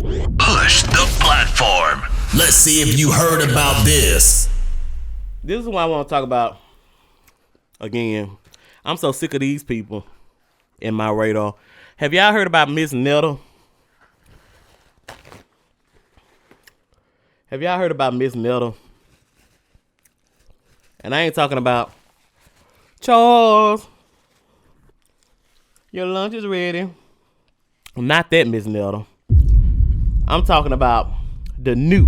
Push the platform. Let's see if you heard about this. This is what I want to talk about again. I'm so sick of these people in my radar. Have y'all heard about Miss Nettle? Have y'all heard about Miss Nettle? And I ain't talking about Charles, your lunch is ready. Not that Miss Nettle. I'm talking about the new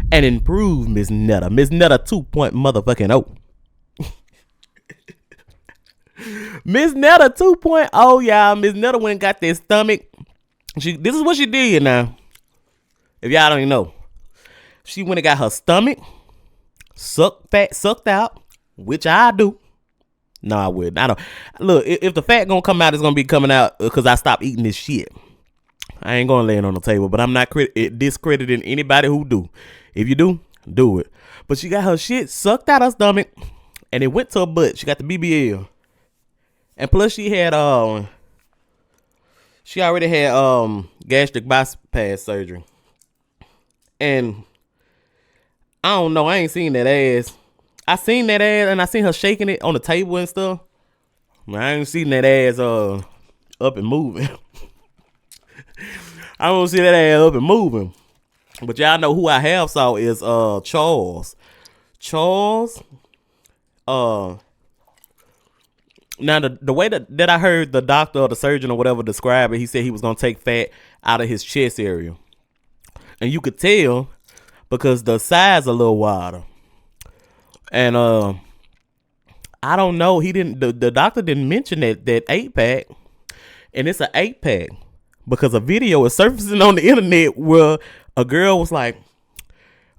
and improved Miss Nettle. Miss Nettle 2.0. Miss Nettle 2.0, y'all. Miss Nettle went and got that stomach. This is what she did now. If y'all don't even know. She went and got her stomach sucked out, which I do. No, I wouldn't. I don't. Look, if the fat gonna come out, it's gonna be coming out because I stopped eating this shit. I ain't gonna lay it on the table, but I'm not discrediting anybody who do. If you do it. But she got her shit sucked out her stomach, and it went to her butt. She got the BBL, and plus she already had gastric bypass surgery, and I don't know. I ain't seen that ass. I seen that ass, and I seen her shaking it on the table and stuff. I ain't seen that ass up and moving. I don't see that ass up and moving. But y'all know who I have saw is Charles. Charles. Now the way that I heard the doctor or the surgeon or whatever describe it, he said he was gonna take fat out of his chest area, and you could tell because the size a little wider. And I don't know. He didn't. The doctor didn't mention that 8-pack, and it's an 8-pack because a video is surfacing on the internet where a girl was like,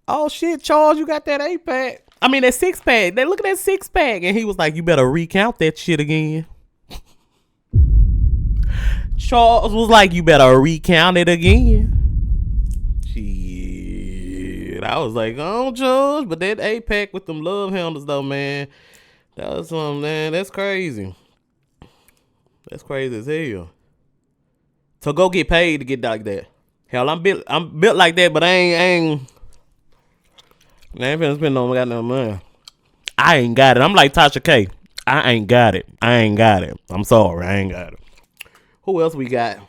"Oh shit, Charles, you got that 8-pack? I mean that 6-pack. They look at that 6-pack," and he was like, "You better recount that shit again." Charles was like, "You better recount it again." Shit, I was like, "Oh, Charles, but that 8-pack with them love handles though, man, that was something, man. That's crazy. That's crazy as hell. So go get paid to get like that. Hell, I'm built like that, but I ain't finna spend no goddamn money. I ain't got it. I'm like Tasha K. I ain't got it. I'm sorry, I ain't got it. Who else we got?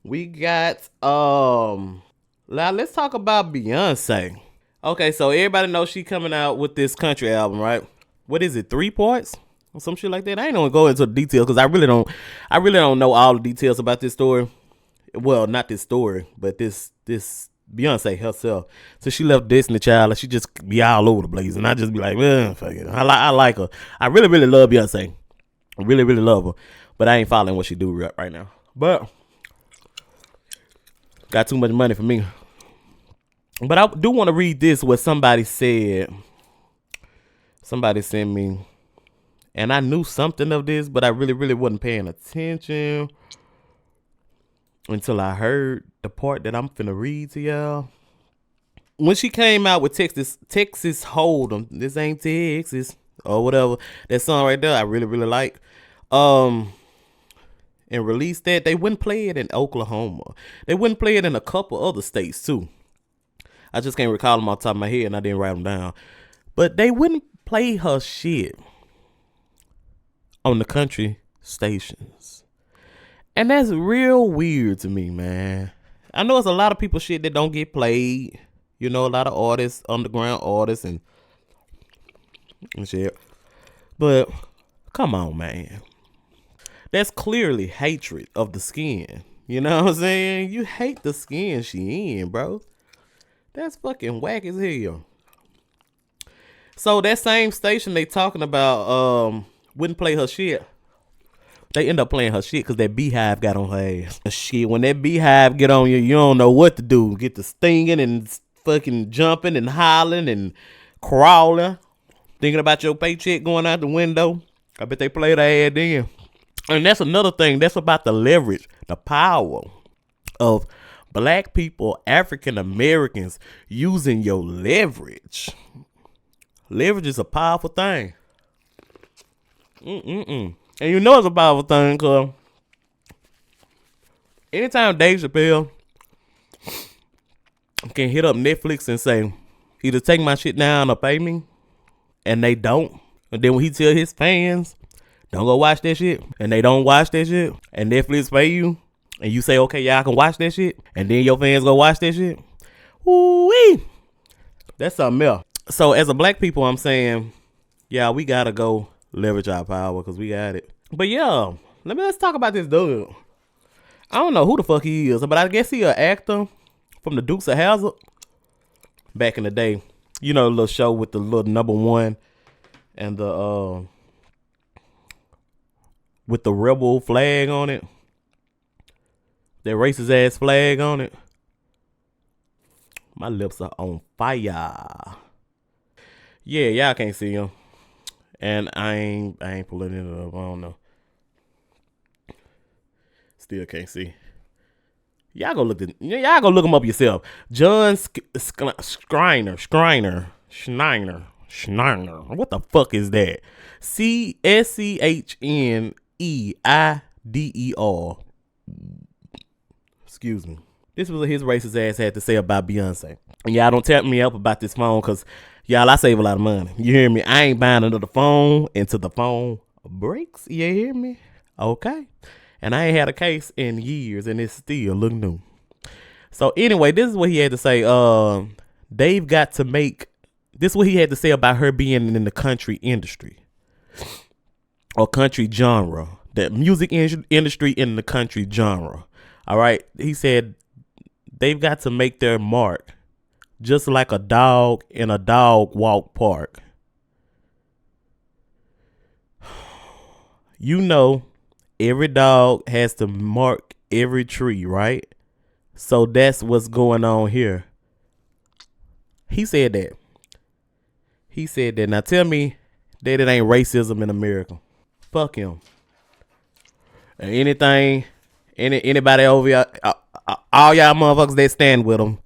We got now let's talk about Beyonce. Okay, so everybody knows she coming out with this country album, right? What is it? 3 parts? Or some shit like that. I ain't gonna go into the details because I really don't know all the details about this story. Well, not this story, but this Beyonce herself. So she left Destiny Child, and she just be all over the place, and I just be like, fuck it. I like her. I really, really love Beyonce. I really, really love her, but I ain't following what she do right now. But got too much money for me. But I do want to read this. What somebody said. Somebody sent me. And I knew something of this, but I really, really wasn't paying attention until I heard the part that I'm finna read to y'all. When she came out with Texas Hold'em, this ain't Texas or whatever, that song right there, I really, really like. And released that, they wouldn't play it in Oklahoma. They wouldn't play it in a couple other states too. I just can't recall them off the top of my head, and I didn't write them down. But they wouldn't play her shit on the country stations. And that's real weird to me, man. I know it's a lot of people shit that don't get played. You know, a lot of artists, underground artists and shit. But come on, man. That's clearly hatred of the skin. You know what I'm saying? You hate the skin she in, bro. That's fucking whack as hell. So that same station they talking about wouldn't play her shit. They end up playing her shit because that beehive got on her ass. Shit, when that beehive get on you, you don't know what to do. Get to stinging and fucking jumping and hollering and crawling. Thinking about your paycheck going out the window. I bet they play that ad then. And that's another thing. That's about the leverage, the power of black people, African Americans using your leverage. Leverage is a powerful thing. And you know it's a powerful thing because anytime Dave Chappelle fucking hit up Netflix and say, either take my shit down or pay me, and they don't. And then when he tell his fans, don't go watch that shit, and they don't watch that shit, and Netflix pay you, and you say, okay, y'all can watch that shit, and then your fans go watch that shit, woo-wee, that's something else. So as a black people, I'm saying, yeah, we gotta go leverage our power because we got it. But yeah, let's talk about this dude. I don't know who the fuck he is, but I guess he an actor from the Dukes of Hazzard back in the day. You know, the little show with the little number one and the with the rebel flag on it. That racist ass flag on it. My lips are on fire. Yeah, y'all can't see him. And I ain't pulling it up. I don't know. Still can't see. Y'all go look him up yourself. John Schreiner. What the fuck is that? Schneeider. Excuse me. This was what his racist ass had to say about Beyonce. And y'all don't tap me up about this phone because y'all, I save a lot of money. You hear me? I ain't buying another phone until the phone breaks. You hear me? Okay. And I ain't had a case in years and it still look new. So anyway, this is what he had to say. They've got to make, this is what he had to say about her being in the country industry. Or country genre. The music industry in the country genre. All right. He said they've got to make their mark just like a dog in a dog walk park. You know, every dog has to mark every tree, right? So that's what's going on here. He said that. He said that. Now tell me that it ain't racism in America. Fuck him. And anybody over here, all y'all motherfuckers that stand with him,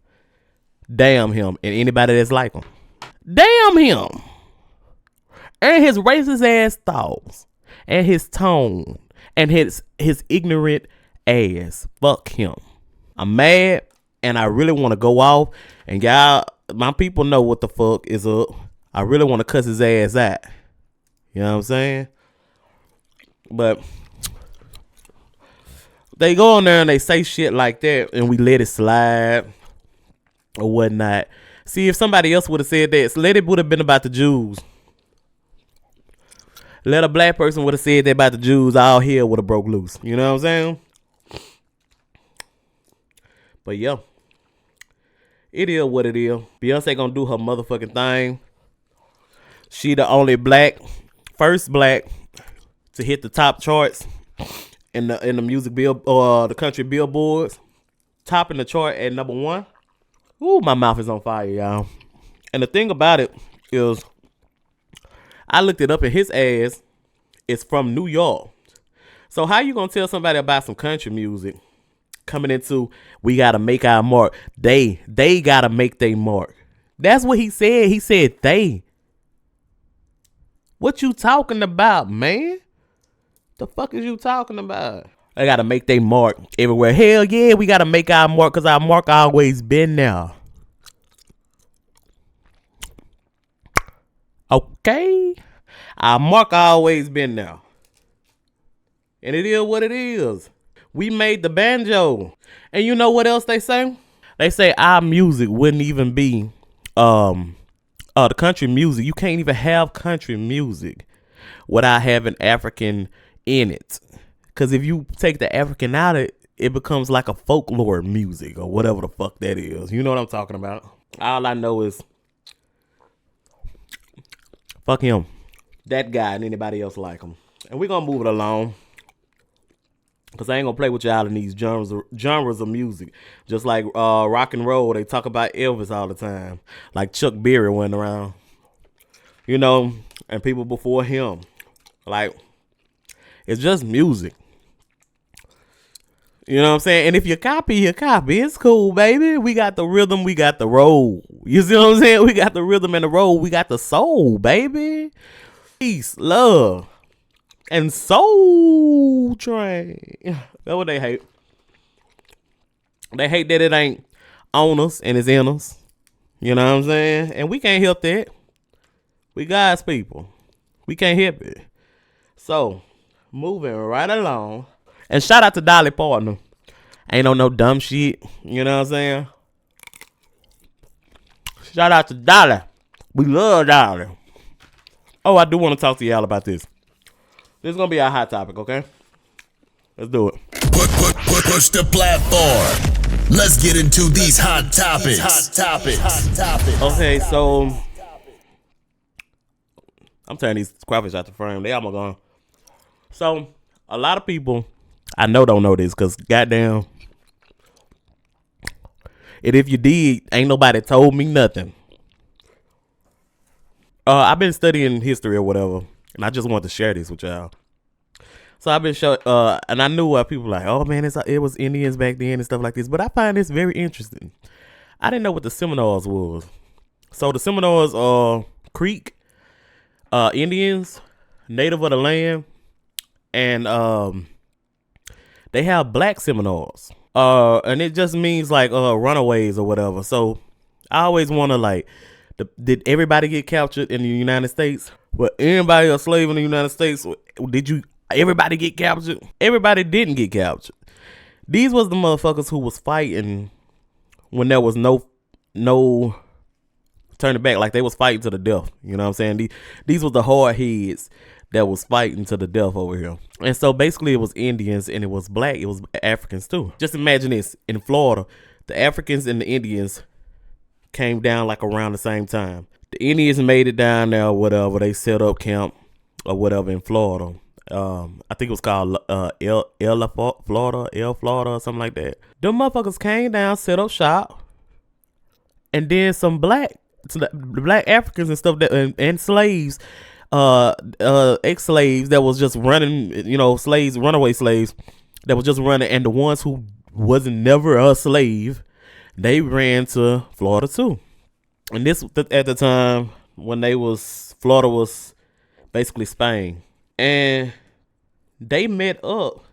damn him. And anybody that's like him, damn him. And his racist ass thoughts. And his tone. And his ignorant ass. Fuck him. I'm mad. And I really want to go off. And y'all, my people know what the fuck is up. I really want to cuss his ass out. You know what I'm saying? But they go on there and they say shit like that. And we let it slide. Or whatnot. See, if somebody else would have said that, let it would have been about the Jews. Let a black person would have said that about the Jews, all hell would have broke loose. You know what I'm saying? But yeah. It is what it is. Beyonce gonna do her motherfucking thing. She the only first black to hit the top charts in the music the country billboards. Topping the chart at number 1. Ooh, my mouth is on fire, y'all. And the thing about it is, I looked it up and his ass is from New York. So how you gonna tell somebody about some country music coming into, we gotta make our mark? They gotta make their mark. That's what he said. He said they. What you talking about, man? The fuck is you talking about? They gotta make their mark everywhere. Hell yeah, we gotta make our mark because our mark always been there. Okay? Our mark always been there. And it is what it is. We made the banjo. And you know what else they say? They say our music wouldn't even be the country music. You can't even have country music without having African in it. Because if you take the African out of it, it becomes like a folklore music or whatever the fuck that is. You know what I'm talking about? All I know is fuck him, that guy, and anybody else like him. And we're going to move it along. Because I ain't going to play with y'all in these genres of music. Just like rock and roll, they talk about Elvis all the time. Like Chuck Berry went around. You know, and people before him. Like, it's just music. You know what I'm saying? And if you copy, you copy. It's cool, baby. We got the rhythm, we got the roll. You see what I'm saying? We got the rhythm and the roll. We got the soul, baby. Peace, love, and soul train. That's what they hate. They hate that it ain't on us and it's in us. You know what I'm saying? And we can't help that. We God's people. We can't help it. So, moving right along. And shout out to Dolly Partner. Ain't on no dumb shit. You know what I'm saying? Shout out to Dolly. We love Dolly. Oh, I do want to talk to y'all about this. This is going to be our hot topic, okay? Let's do it. Push the platform. Let's get into these hot topics. Okay, so I'm tearing these crawfish out the frame. They almost gone. So, a lot of people I know don't know this because goddamn, and if you did, ain't nobody told me nothing. I've been studying history or whatever, and I just want to share this with y'all. So I've been and I knew why people were like, oh man, it was Indians back then and stuff like this. But I find this very interesting. I didn't know what the Seminoles was. So the Seminoles are Creek Indians, native of the land, and they have black Seminoles. And it just means like runaways or whatever. So I always want to like, did everybody get captured in the United States? Well, anybody a slave in the United States? Everybody get captured? Everybody didn't get captured. These was the motherfuckers who was fighting when there was no turning back. Like they was fighting to the death. You know what I'm saying? These was the hard heads that was fighting to the death over here. And so basically it was Indians and it was black. It was Africans too. Just imagine this. In Florida, the Africans and the Indians came down like around the same time. The Indians made it down there or whatever. They set up camp or whatever in Florida. I think it was called Florida or something like that. Them motherfuckers came down, set up shop, and then some black Africans and stuff and slaves, ex-slaves that was just running, slaves, runaway slaves that was just running, and the ones who wasn't never a slave, they ran to Florida too. And this at the time when Florida was basically Spain. And they met up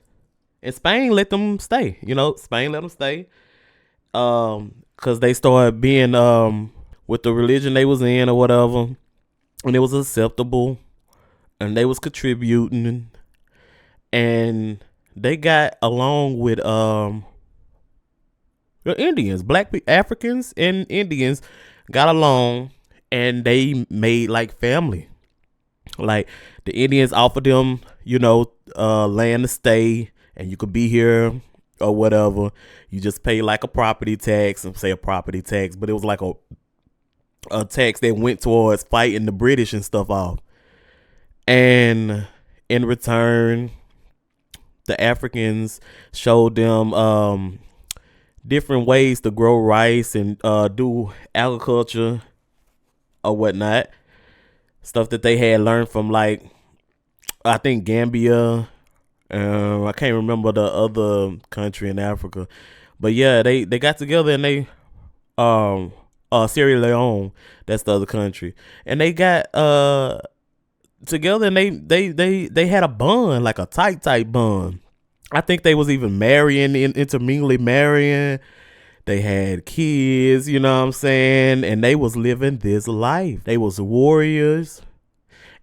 and Spain let them stay. Spain let them stay. Cause they started being with the religion they was in or whatever. And it was acceptable. And they was contributing. And they got along with the Indians. Black Africans and Indians got along and they made like family. Like the Indians offered them, land to stay, and you could be here or whatever. You just pay like a property tax, and say a property tax, but it was like a tax that went towards fighting the British and stuff off. And in return, the Africans showed them different ways to grow rice and do agriculture or whatnot. Stuff that they had learned from, like, I think Gambia. I can't remember the other country in Africa. But yeah, they got together and they Sierra Leone, that's the other country. And they got together and they had a bond, like a tight bond. I think they was even marrying, intermingling marrying. They had kids, you know what I'm saying? And they was living this life. They was warriors.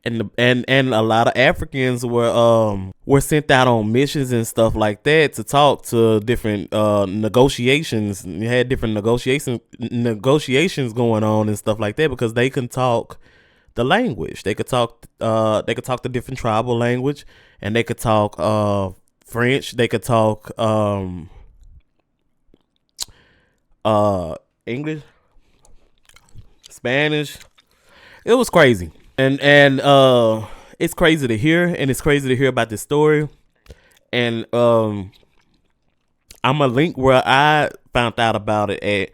And a lot of Africans were sent out on missions and stuff like that to talk to different negotiations. You had different negotiations going on and stuff like that because they can talk the language. They could talk the different tribal language, and they could talk French. They could talk English, Spanish. It was crazy. And it's crazy to hear, and it's crazy to hear about this story. And I'm a link where I found out about it at,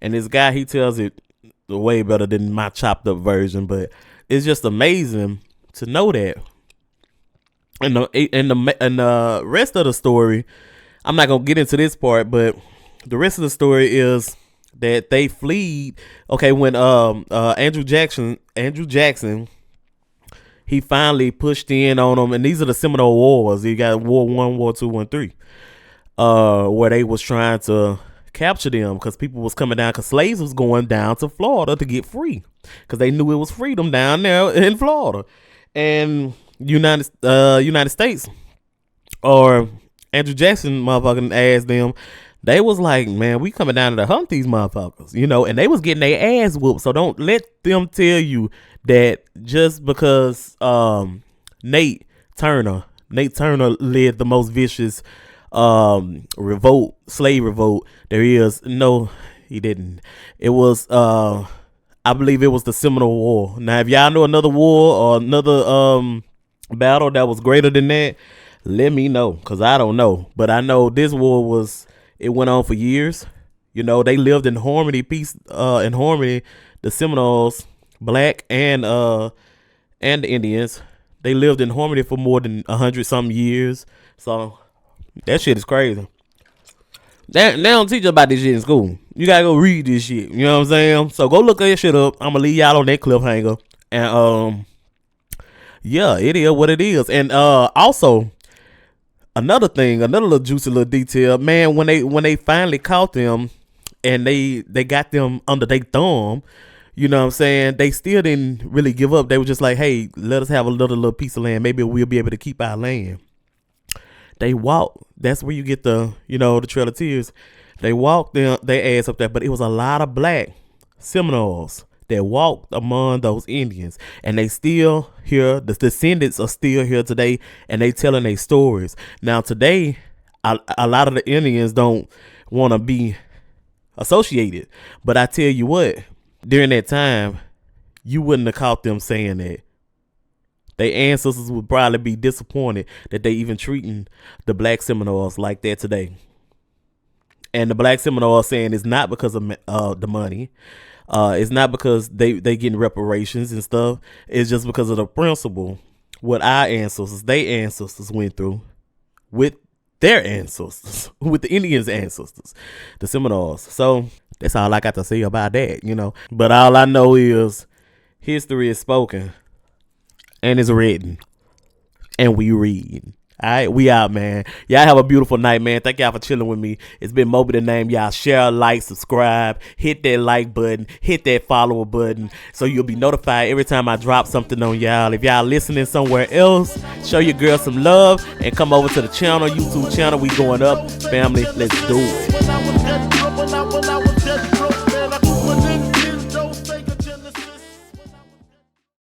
and this guy, he tells it way better than my chopped up version, but it's just amazing to know that. And the rest of the story, I'm not gonna get into this part, but the rest of the story is that they fled. Okay, when Andrew Jackson, he finally pushed in on them, and these are the Seminole Wars. You got War 1, War 2, War 3, where they was trying to capture them because people was coming down because slaves was going down to Florida to get free because they knew it was freedom down there in Florida. And United States or Andrew Jackson motherfucking asked them, they was like, man, we coming down to hunt these motherfuckers, and they was getting their ass whooped. So don't let them tell you that just because Nate Turner led the most vicious slave revolt there is. No, he didn't. It was I believe it was the Seminole War. Now, if y'all know another war or another battle that was greater than that, let me know, because I don't know. But I know this war it went on for years. They lived in harmony, the Seminoles, black and the Indians. They lived in harmony for more than 100-something years. So that shit is crazy. They don't teach you about this shit in school. You gotta go read this shit. You know what I'm saying? So go look that shit up. I'm gonna leave y'all on that cliffhanger. And yeah, it is what it is. And also another little juicy little detail, man. When they finally caught them and they got them under their thumb, you know what I'm saying? They still didn't really give up. They were just like, hey, let us have a little piece of land. Maybe we'll be able to keep our land. They walked. That's where you get the Trail of Tears. They walked their ass up there, but it was a lot of black Seminoles that walked among those Indians, and they still here. The descendants are still here today, and they telling their stories. Now today, a lot of the Indians don't want to be associated, but I tell you what, during that time, you wouldn't have caught them saying that. Their ancestors would probably be disappointed that they even treating the black Seminoles like that today. And the black Seminoles saying it's not because of the money. It's not because they getting reparations and stuff. It's just because of the principle what our ancestors, their ancestors went through with their ancestors, with the Indians' ancestors, the Seminoles. So that's all I got to say about that, But all I know is history is spoken. And it's written. And we read. All right, we out, man. Y'all have a beautiful night, man. Thank y'all for chilling with me. It's been Moby the Name. Y'all share, like, subscribe, hit that like button, hit that follow button, so you'll be notified every time I drop something on y'all. If y'all listening somewhere else, show your girl some love and come over to the channel, YouTube channel. We going up, family. Let's do it.